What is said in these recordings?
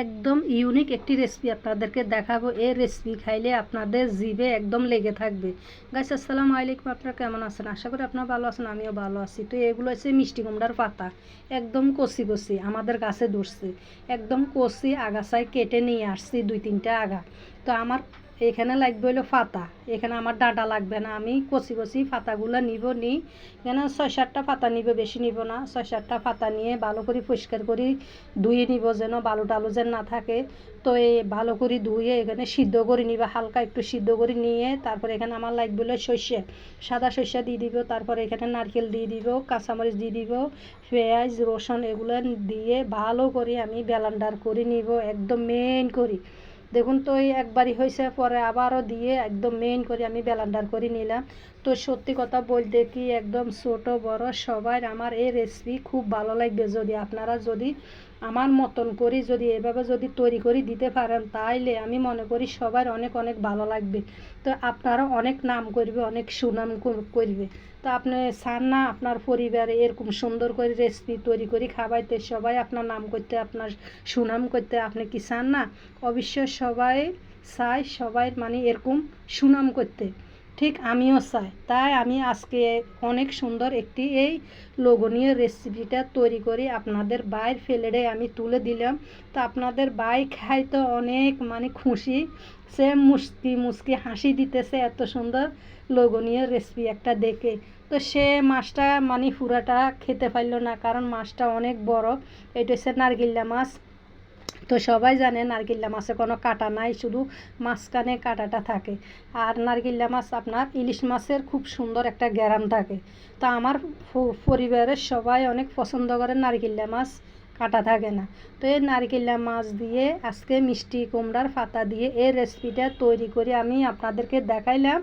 একদম ইউনিক একটি রেসিপি আপনাদেরকে দেখাবো। এই রেসিপি খাইলে আপনাদের জিভে একদম লেগে থাকবে। গাইস আসসালামু আলাইকুম, আপনারা কেমন আছেন? আশা করি আপনারা ভালো আছেন, আমিও ভালো আছি। তো এগুলো হচ্ছে মিষ্টি কুমড়ার পাতা, একদম কচি কচি আমাদের গাছে ধরছে, একদম কচি আগাছায় কেটে নিয়ে আসছি 2-3টা আগা। তো আমার এখানে লাগবে হলো পাতা, এখানে আমার ডাঁটা লাগবে না, আমি কচি কচি পাতাগুলো নিই। এখানে 6-7টা পাতা নিব, বেশি নিব না। 6-7টা পাতা নিয়ে ভালো করে পরিষ্কার করে ধুয়ে নিব, যেন বালু টালু যেন না থাকে। তো এই ভালো করে ধুয়ে এখানে সিদ্ধ করে নিব, হালকা একটু সিদ্ধ করে নিয়ে তারপরে এখানে আমার লাগবে হলো সর্ষে, সাদা সর্ষে দিয়ে দিব। তারপরে এখানে নারকেল দিয়ে দিব, কাঁচামরিচ দিয়ে দিব, পেঁয়াজ রসুন এগুলো দিয়ে ভালো করে আমি ব্লেন্ডার করে নিব, একদম মেন করি। দেখুন তো এই একবারই হয়েছে, পরে আবারও দিয়ে একদম মেইন করে আমি ব্লেন্ডার করে নিলাম। তো সত্যি কথা বলতে কি একদম ছোট বড় সবাই আমার এই রেসিপি খুব ভালো লাগবে। যদি আপনারা যদি আমার মতন করি যদি এভাবে যদি তৈরি করে দিতে পারেন, তাইলে আমি মনে করি সবার অনেক অনেক ভালো লাগবে। তো আপনারা অনেক নাম করবে, অনেক সুনাম করবে। তো আপনি চান না আপনার পরিবারে এরকম সুন্দর করে রেসিপি তৈরি করে খাওয়াইতে, সবাই আপনার নাম করতে, আপনার সুনাম করতে? আপনি কি চান না? অবশ্যই সবাই চায়, সবাই মানে এরকম সুনাম করতে, ঠিক আমিও চাই। তাই আমি আজকে অনেক সুন্দর একটি এই লোভনীয় রেসিপিটা তৈরি করি আপনাদের বাইর ফেলেডে আমি তুলে দিলাম। তো আপনাদের বাই খাই তো অনেক মানে খুশি, সে মুস্কি মুস্কি হাসি দিতেছে এত সুন্দর লোভনীয় রেসিপি একটা দেখে। তো সে মাছটা মানে পুরাটা খেতে পারলো না, কারণ মাছটা অনেক বড়। এটা হচ্ছে নারগিল্লা মাছ। তো সবাই জানে নারকেল্লা মাছে কোনো কাঁটা নাই, শুধু মাঝখানে কাঁটাটা থাকে। আর নারকেল্লা মাছ আপনার ইলিশ মাছের খুব সুন্দর একটা গ্যারাম থাকে। তো আমার পরিবারের সবাই অনেক পছন্দ করে নারকেল্লা মাছ, কাঁটা থাকে না। তো এই নারকেল্লা মাছ দিয়ে আজকে মিষ্টি কুমড়ার পাতা দিয়ে এই রেসিপিটা তৈরি করে আমি আপনাদেরকে দেখাইলাম।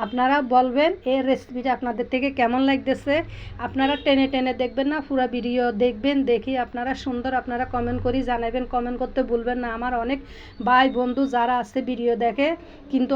আপনারা বলবেন এই রেসিপিটা আপনাদের থেকে কেমন লাগতেছে। আপনারা টেনে টেনে দেখবেন না, পুরো ভিডিও দেখবেন, দেখি আপনারা সুন্দর আপনারা কমেন্ট করে জানাবেন। কমেন্ট করতে ভুলবেন না। আমার অনেক ভাই বন্ধু যারা আছে ভিডিও দেখে কিন্তু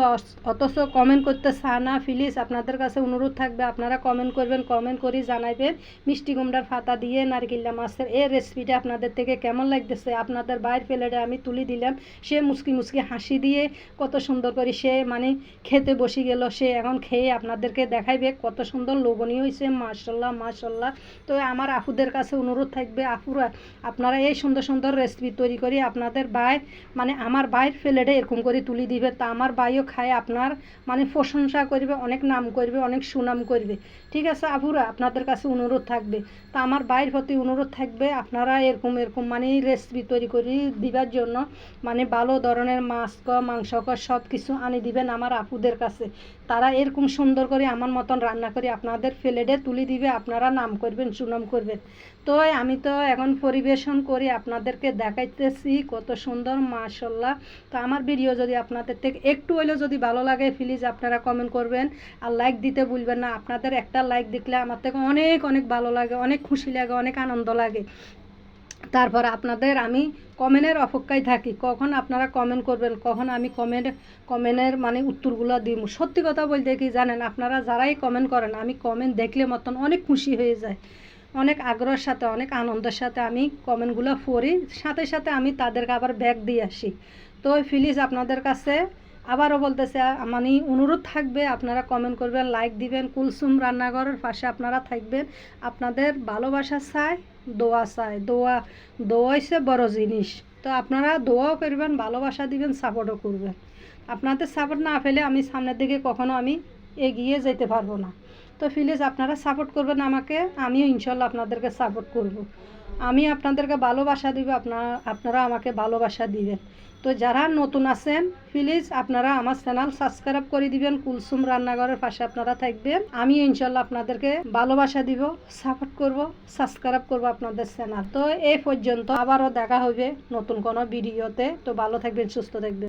অথচ কমেন্ট করতে চায় না। প্লিজ আপনাদের কাছে অনুরোধ থাকবে, আপনারা কমেন্ট করবেন, কমেন্ট করে জানাবেন মিষ্টি কুমড়ার পাতা দিয়ে নারকেল্লা মাছের এই রেসিপিটা আপনাদের থেকে কেমন লাগতেছে। আপনাদের বাইর প্লেটে আমি তুলে দিলাম, সে মুচকি মুচকি হাসি দিয়ে কত সুন্দর করে সে মানে খেতে বসে গেল। সে এখন খেয়ে আপনাদেরকে দেখাইবে কত সুন্দর লোভনীয় হয়েছে, মাশাল্লাহ মাশাল্লাহ। তো আমার আপুদের কাছে অনুরোধ থাকবে, আপুরা আপনারা এই সুন্দর সুন্দর রেসিপি তৈরি করি আপনাদের ভাই মানে আমার ভাইয়ের প্লেটে এরকম করে তুলে দিবে। তা আমার ভাইও খায় আপনার মানে প্রশংসা করবে, অনেক নাম করবে, অনেক সুনাম করবে। ঠিক আছে আপুরা, আপনাদের কাছে অনুরোধ থাকবে। তা আমার ভাইয়ের প্রতি অনুরোধ থাকবে, আপনারা এরকম এরকম মানে রেসিপি তৈরি করে দিবার জন্য মানে ভালো ধরনের মাছ মাংস সব কিছু আনি দিবেন আমার আপুদের কাছে। তারা এরকম সুন্দর করে আমার মতন রান্না করে আপনাদের প্লেটে তুলে দিবে, আপনারা নাম করবেন, সুনাম করবেন। তো আমি তো এখন পরিবেশন করি আপনাদেরকে দেখাইতেছি কত সুন্দর, মাশাল্লাহ। তো আমার ভিডিও যদি আপনাদের থেকে একটু হইলেও যদি ভালো লাগে, প্লিজ আপনারা কমেন্ট করবেন আর লাইক দিতে ভুলবেন না। আপনাদের একটা লাইক দেখলে আমার থেকে অনেক অনেক ভালো লাগে, অনেক খুশি লাগে, অনেক আনন্দ লাগে। তারপর আপনাদের আমি কমেন্টের অপেক্ষায় থাকি, কখন আপনারা কমেন্ট করবেন, কখন আমি কমেন্টের মানে উত্তরগুলো দিব। সত্যি কথা বলতে কি জানেন, আপনারা যারাই কমেন্ট করেন আমি কমেন্ট দেখলে মতন অনেক খুশি হয়ে যায়, অনেক আগ্রহের সাথে অনেক আনন্দের সাথে আমি কমেন্টগুলো পড়ি, সাথে সাথে আমি তাদেরকে আবার ব্যাক দিয়ে আসি। তো প্লিজ আপনাদের কাছে আবারও বলতেছে মানে অনুরোধ থাকবে, আপনারা কমেন্ট করবেন, লাইক দিবেন। কুলসুম রান্নাঘরের পাশে আপনারা থাকবেন। আপনাদের ভালোবাসা চাই, দোয়া চাই। দোয়া হচ্ছে বড় জিনিস। তো আপনারা দোয়াও করবেন, ভালোবাসা দিবেন, সাপোর্টও করবেন। আপনাদের সাপোর্ট না পেলে আমি সামনের দিকে কখনো আমি এগিয়ে যেতে পারবো না। তো প্লিজ আপনারা সাপোর্ট করবেন আমাকে, আমিও ইনশাল্লাহ আপনাদেরকে সাপোর্ট করব। আমি আপনাদেরকে ভালোবাসা দিব, আপনারা আমাকে ভালোবাসা দিবেন। তো যারা নতুন আছেন প্লিজ আপনারা আমার চ্যানেল সাবস্ক্রাইব করে দিবেন। কুলসুম রান্নাঘরের পাশে আপনারা থাকবেন, আমি ইনশাল্লাহ আপনাদেরকে ভালোবাসা দিব, সাপোর্ট করব, সাবস্ক্রাইব করব আপনাদের চ্যানেল। তো এই পর্যন্ত আবারও দেখা হবে নতুন কোনো ভিডিওতে। তো ভালো থাকবেন, সুস্থ থাকবেন।